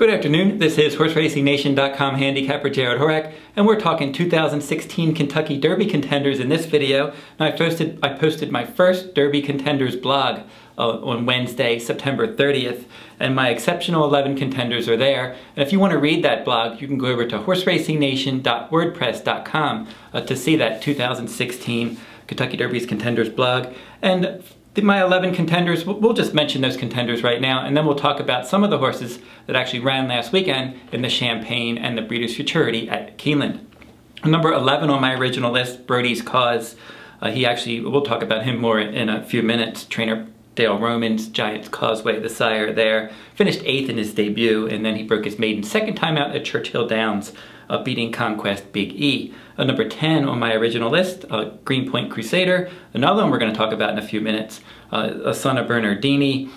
Good afternoon, this is HorseRacingNation.com handicapper Jared Horak, and we're talking 2016 Kentucky Derby Contenders in this video. And I posted my first Derby Contenders blog on Wednesday, September 30th, and my exceptional 11 contenders are there. And if you want to read that blog, you can go over to HorseRacingNation.wordpress.com to see that 2016 Kentucky Derby's Contenders blog. And my 11 contenders, we'll just mention those contenders right now, and then we'll talk about some of the horses that actually ran last weekend in the Champagne and the Breeders' Futurity at Keeneland. Number 11 on my original list, Brody's Cause. We'll talk about him more in a few minutes. Trainer Dale Roman's Giants Causeway, the sire there. Finished 8th in his debut, and then he broke his maiden second time out at Churchill Downs, beating Conquest Big E. Number 10 on my original list, Greenpointcrusader. Another one we're going to talk about in a few minutes. A son of Bernardini,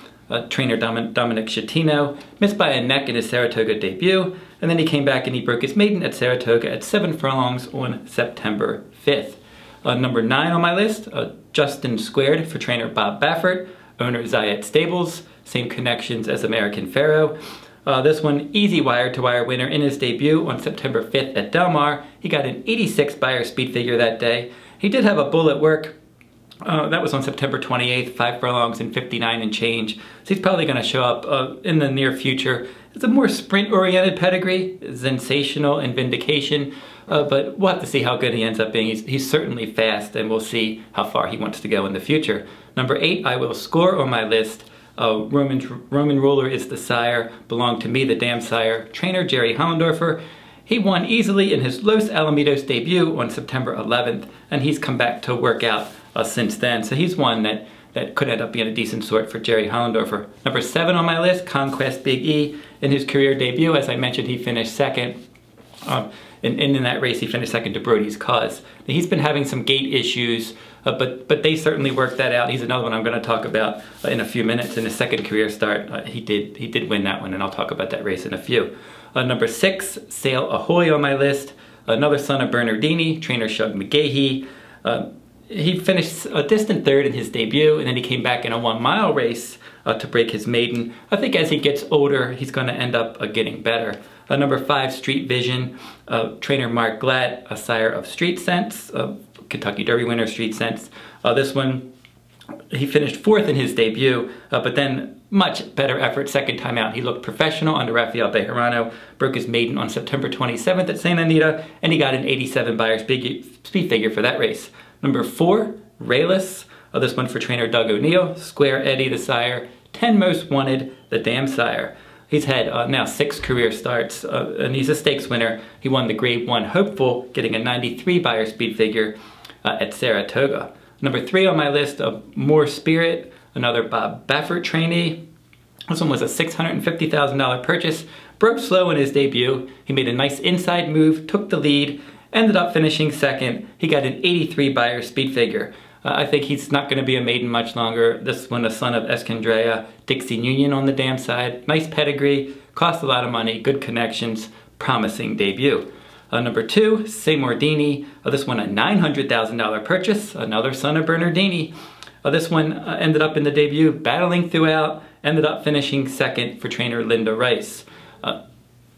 trainer Dominic Schettino. Missed by a neck in his Saratoga debut, and then he came back and he broke his maiden at Saratoga at 7 furlongs on September 5th. Number 9 on my list, Justin Squared for trainer Bob Baffert, owner Zayat Stables, same connections as American Pharoah. This one, easy wire-to-wire winner in his debut on September 5th at Del Mar. He got an 86 Beyer speed figure that day. He did have a bull at work. That was on September 28th, 5 furlongs and 59 and change. So he's probably going to show up in the near future. It's a more sprint-oriented pedigree, sensational and vindication. But we'll have to see how good he ends up being. He's certainly fast, and we'll see how far he wants to go in the future. Number 8, I Will Score on my list. Roman Ruler is the sire, belonged to me, the damn sire. Trainer Jerry Hollendorfer. He won easily in his Los Alamitos debut on September 11th, and he's come back to work out since then. So he's one that could end up being a decent sort for Jerry Hollendorfer. Number 7 on my list, Conquest Big E. In his career debut, as I mentioned, he finished second. In that race, he finished second to Brody's Cause. He's been having some gait issues, but they certainly worked that out. He's another one I'm going to talk about in a few minutes. In his second career start, he did win that one, and I'll talk about that race in a few. Number 6, Sail Ahoy on my list. Another son of Bernardini, trainer Shug McGahee. He finished a distant third in his debut, and then he came back in a 1-mile race to break his maiden. I think as he gets older, he's going to end up getting better. Number 5, Street Vision, trainer Mark Glatt, a sire of Street Sense, Kentucky Derby winner Street Sense. This one, he finished 4th in his debut, but then much better effort second time out. He looked professional under Rafael Bejarano, broke his maiden on September 27th at Santa Anita, and he got an 87 Beyer speed figure for that race. Number 4, Rayless, this one for trainer Doug O'Neill, Square Eddie the sire, 10 Most Wanted, the damn sire. He's had now 6 career starts, and he's a stakes winner. He won the Grade 1 Hopeful, getting a 93 Beyer speed figure at Saratoga. Number 3 on my list, More Spirit, another Bob Baffert trainee. This one was a $650,000 purchase. Broke slow in his debut. He made a nice inside move, took the lead, ended up finishing second. He got an 83 Beyer speed figure. I think he's not going to be a maiden much longer. This one, a son of Escandrea, Dixie Union on the dam side. Nice pedigree, cost a lot of money, good connections, promising debut. Number 2, Seymour Dini. This one, a $900,000 purchase, another son of Bernardini. This one ended up in the debut, battling throughout, ended up finishing second for trainer Linda Rice. A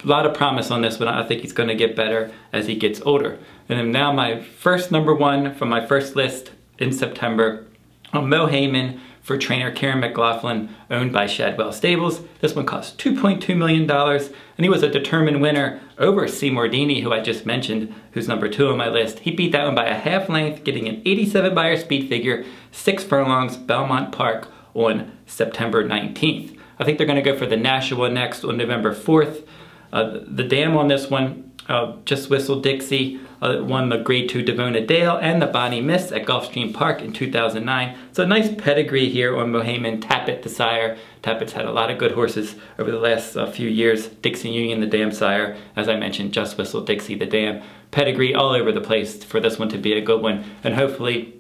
lot of promise on this one. I think he's going to get better as he gets older. And then now my first number 1 from my first list in September, Mohaymen for trainer Karen McLaughlin, owned by Shadwell Stables. This one cost $2.2 million, and he was a determined winner over Seymour Dini, who I just mentioned, who's number 2 on my list. He beat that one by a half length, getting an 87 Beyer speed figure, 6 furlongs, Belmont Park on September 19th. I think they're going to go for the Nashua next on November 4th. The dam on this one, Just Whistle Dixie, won the Grade 2 Devona Dale and the Bonnie Miss at Gulfstream Park in 2009. So a nice pedigree here on Mohaymen. Tappet the sire. Tapet's had a lot of good horses over the last few years. Dixie Union, the dam sire. As I mentioned, Just Whistle Dixie, the dam. Pedigree all over the place for this one to be a good one. And hopefully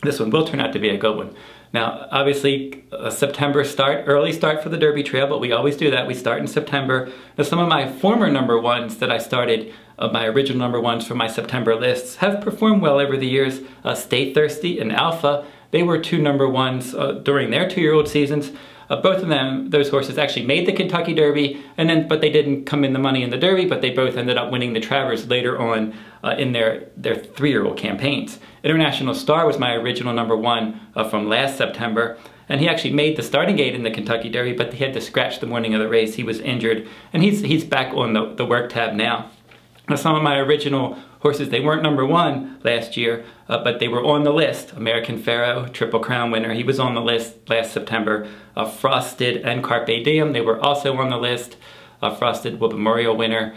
this one will turn out to be a good one. Now, obviously, a September start, early start for the Derby Trail, but we always do that. We start in September. Now, some of my former number 1s that I started, my original number 1s from my September lists, have performed well over the years. Stay Thirsty and Alpha, they were 2 number 1s during their 2-year-old seasons. Both of them, those horses actually made the Kentucky Derby, but they didn't come in the money in the Derby, but they both ended up winning the Travers later on in their 3-year-old campaigns. International Star was my original #1 from last September, and he actually made the starting gate in the Kentucky Derby, but he had to scratch the morning of the race. He was injured, and he's back on the work tab now. Now, some of my original horses, they weren't #1 last year, but they were on the list. American Pharaoh, Triple Crown winner, he was on the list last September. Frosted and Carpe Diem, they were also on the list. Frosted, Will Memorial winner.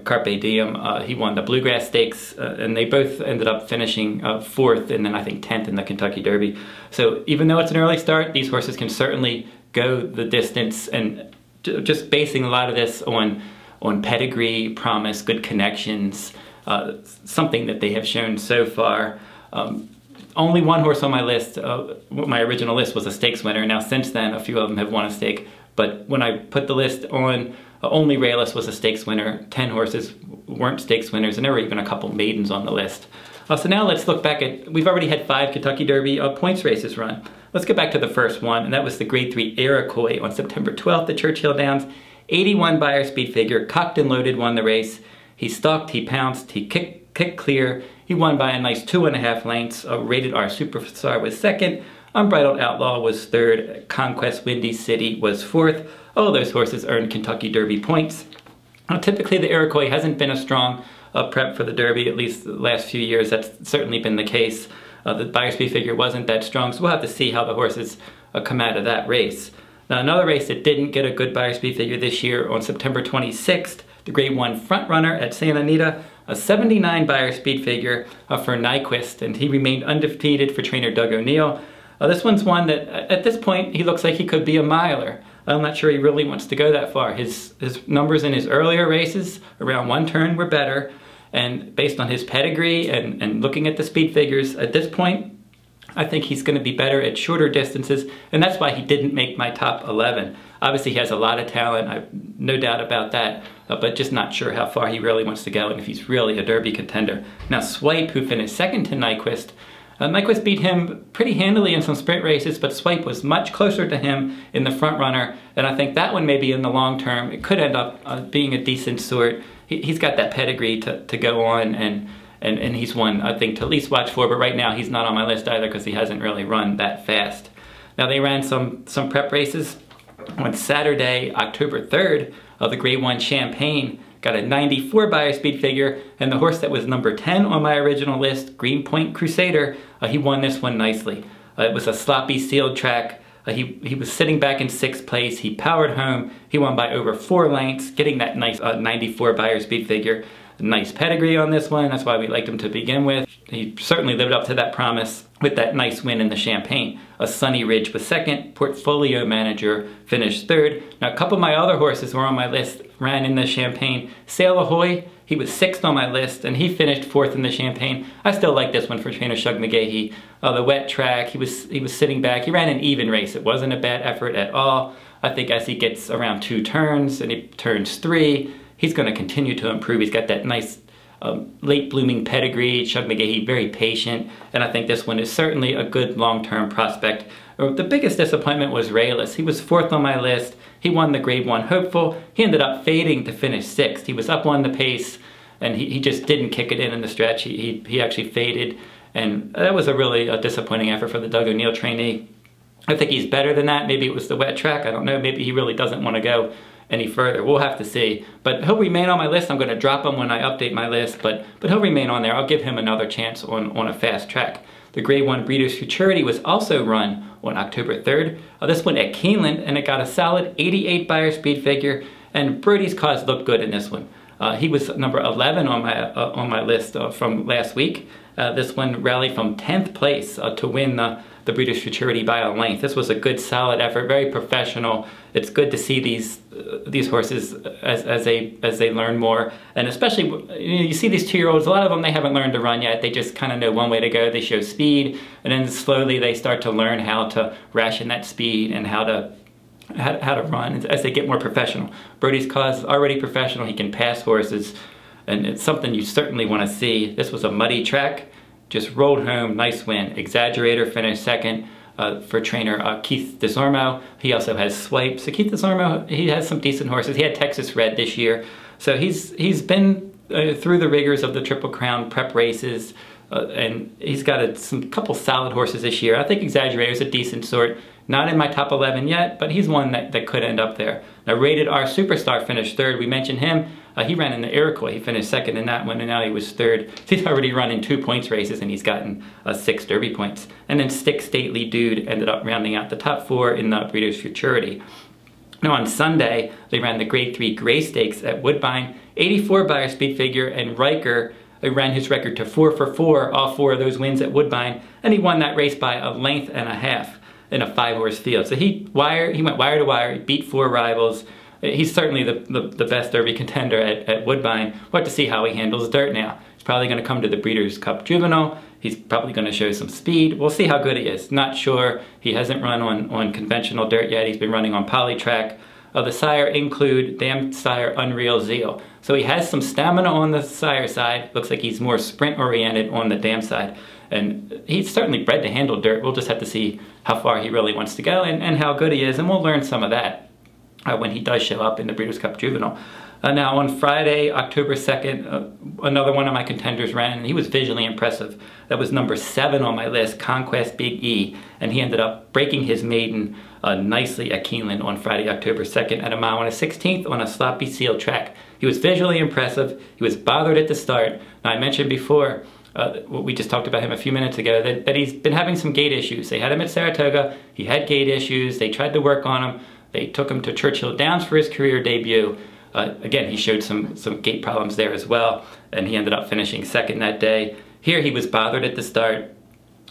Carpe Diem, he won the Bluegrass Stakes, and they both ended up finishing 4th and then I think 10th in the Kentucky Derby. So even though it's an early start, these horses can certainly go the distance, and just basing a lot of this on pedigree, promise, good connections, something that they have shown so far. Only one horse on my list, my original list, was a stakes winner. Now since then, a few of them have won a stake, but when I put the list on, only Rayless was a stakes winner. 10 horses weren't stakes winners, and there were even a couple maidens on the list. So now let's look back at, we've already had 5 Kentucky Derby points races run. Let's get back to the first one, and that was the Grade 3 Iroquois on September 12th at Churchill Downs. 81 Beyer speed figure, cocked and loaded, won the race. He stalked, he pounced, he kicked clear. He won by a nice 2.5 lengths. Rated R Superstar was 2nd. Unbridled Outlaw was 3rd. Conquest Windy City was 4th. All those horses earned Kentucky Derby points. Now, typically the Iroquois hasn't been a strong prep for the Derby, at least the last few years. That's certainly been the case. The Beyer speed figure wasn't that strong, so we'll have to see how the horses come out of that race. Now, another race that didn't get a good Beyer speed figure this year, on September 26th, the Grade 1 front runner at Santa Anita, a 79 Beyer speed figure for Nyquist, and he remained undefeated for trainer Doug O'Neill. This one's one that, at this point, he looks like he could be a miler. I'm not sure he really wants to go that far. His numbers in his earlier races, around 1 turn, were better, and based on his pedigree and looking at the speed figures, at this point, I think he's going to be better at shorter distances, and that's why he didn't make my top 11. Obviously, he has a lot of talent, I've no doubt about that, but just not sure how far he really wants to go and if he's really a Derby contender. Now, Swipe, who finished 2nd to Nyquist, Nyquist beat him pretty handily in some sprint races, but Swipe was much closer to him in the front runner, and I think that one maybe in the long term, it could end up being a decent sort. He's got that pedigree to go on, and he's one, I think, to at least watch for, but right now he's not on my list either because he hasn't really run that fast. Now, they ran some prep races on Saturday, October 3rd, the Grade 1 Champagne. Got a 94 Beyer speed figure, and the horse that was number 10 on my original list, Greenpointcrusader, he won this one nicely. It was a sloppy sealed track. He was sitting back in 6th place. He powered home. He won by over 4 lengths, getting that nice 94 Beyer speed figure. Nice pedigree on this one. That's why we liked him to begin with. He certainly lived up to that promise with that nice win in the Champagne. A Sunny Ridge was 2nd. Portfolio Manager finished 3rd. Now, a couple of my other horses were on my list, ran in the Champagne. Sail Ahoy, he was 6th on my list, and he finished 4th in the Champagne. I still like this one for trainer Shug McGahee. The wet track, he was sitting back. He ran an even race. It wasn't a bad effort at all. I think as he gets around 2 turns, and he turns 3, he's going to continue to improve. He's got that nice late blooming pedigree. Shug McGahee, very patient, and I think this one is certainly a good long-term prospect. The biggest disappointment was Rayless. He was 4th on my list. He won the Grade 1 Hopeful. He ended up fading to finish 6th. He was up on the pace, and he just didn't kick it in the stretch. He actually faded, and that was a really disappointing effort for the Doug O'Neill trainee. I think he's better than that. Maybe it was the wet track. I don't know. Maybe he really doesn't want to go any further. We'll have to see. But he'll remain on my list. I'm going to drop him when I update my list, but he'll remain on there. I'll give him another chance on a fast track. The Grade 1 Breeders' Futurity was also run on October 3rd. This one at Keeneland, and it got a solid 88 Beyer speed figure, and Brody's cause looked good in this one. He was number 11 on my list from last week. This one rallied from 10th place to win the Breeders' Futurity by a length. This was a good, solid effort, very professional. It's good to see these horses as they learn more, and especially you see these 2-year-olds. A lot of them, they haven't learned to run yet. They just kind of know one way to go. They show speed, and then slowly they start to learn how to ration that speed and how to run as they get more professional. Brody's cause is already professional. He can pass horses, and it's something you certainly want to see. This was a muddy track. Just rolled home, nice win. Exaggerator finished 2nd. for trainer Keith DeZormo. He also has Swipe. So Keith DeZormo, he has some decent horses. He had Texas Red this year. So he's been through the rigors of the Triple Crown prep races, and he's got a couple solid horses this year. I think Exaggerator's a decent sort. Not in my top 11 yet, but he's one that could end up there. Now, Rated R Superstar finished third. We mentioned him. He ran in the Iroquois. He finished second in that one, and now he was third. He's already run in 2 points races, and he's gotten 6 Derby points. And then Stick Stately Dude ended up rounding out the top 4 in the Breeders' Futurity. Now, on Sunday, they ran the Grade 3 Gray Stakes at Woodbine. 84 Buyer Speed Figure, and Riker ran his record to 4 for 4, all 4 of those wins at Woodbine, and he won that race by 1.5 lengths in a 5-horse field. So he went wire to wire, he beat 4 rivals. He's certainly the best Derby contender at Woodbine. We'll have to see how he handles dirt now. He's probably going to come to the Breeders' Cup Juvenile. He's probably going to show some speed. We'll see how good he is. Not sure. He hasn't run on conventional dirt yet. He's been running on polytrack. The sire include Dam Sire Unreal Zeal. So he has some stamina on the sire side. Looks like he's more sprint oriented on the dam side. And he's certainly bred to handle dirt. We'll just have to see how far he really wants to go and how good he is. And we'll learn some of that when he does show up in the Breeders' Cup Juvenile. Now on Friday, October 2nd, another one of my contenders ran, and he was visually impressive. That was number 7 on my list, Conquest Big E, and he ended up breaking his maiden nicely at Keeneland on Friday, October 2nd at 1:16 on a sloppy seal track. He was visually impressive. He was bothered at the start. Now I mentioned before, we just talked about him a few minutes ago, that he's been having some gait issues. They had him at Saratoga. He had gait issues. They tried to work on him. They took him to Churchill Downs for his career debut. Again, he showed some gait problems there as well, and he ended up finishing second that day. Here he was bothered at the start.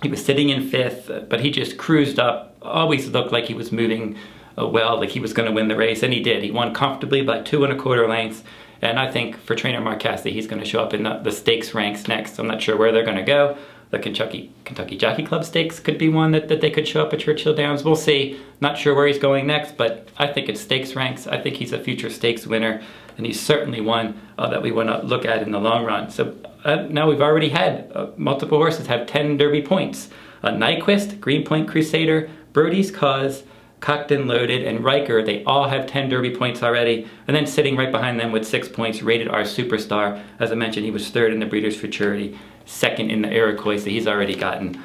He was sitting in 5th, but he just cruised up. Always looked like he was moving well, like he was going to win the race, and he did. He won comfortably by 2.25 lengths, and I think for trainer Mark Cassidy, he's going to show up in the stakes ranks next. I'm not sure where they're going to go. The Kentucky Jockey Club Stakes could be one that they could show up at Churchill Downs. We'll see. Not sure where he's going next, but I think it's stakes ranks. I think he's a future stakes winner, and he's certainly one that we want to look at in the long run. So now we've already had multiple horses have 10 Derby points. Nyquist, Greenpointcrusader, Brody's Cause, Cocked and Loaded, and Riker, they all have 10 Derby points already. And then sitting right behind them with 6 points, Rated R Superstar. As I mentioned, he was 3rd in the Breeders' Futurity, 2nd in the Iroquois, so he's already gotten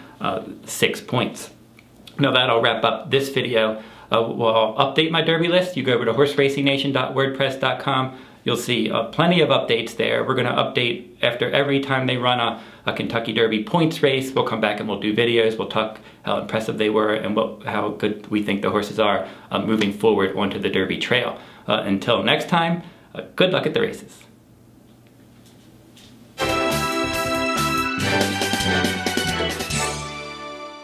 6 points. Now that'll wrap up this video. I'll update my Derby list. You go over to horseracingNation.wordpress.com. You'll see plenty of updates there. We're going to update after every time they run a Kentucky Derby points race. We'll come back and we'll do videos. We'll talk how impressive they were and how good we think the horses are moving forward onto the Derby trail. Until next time, good luck at the races.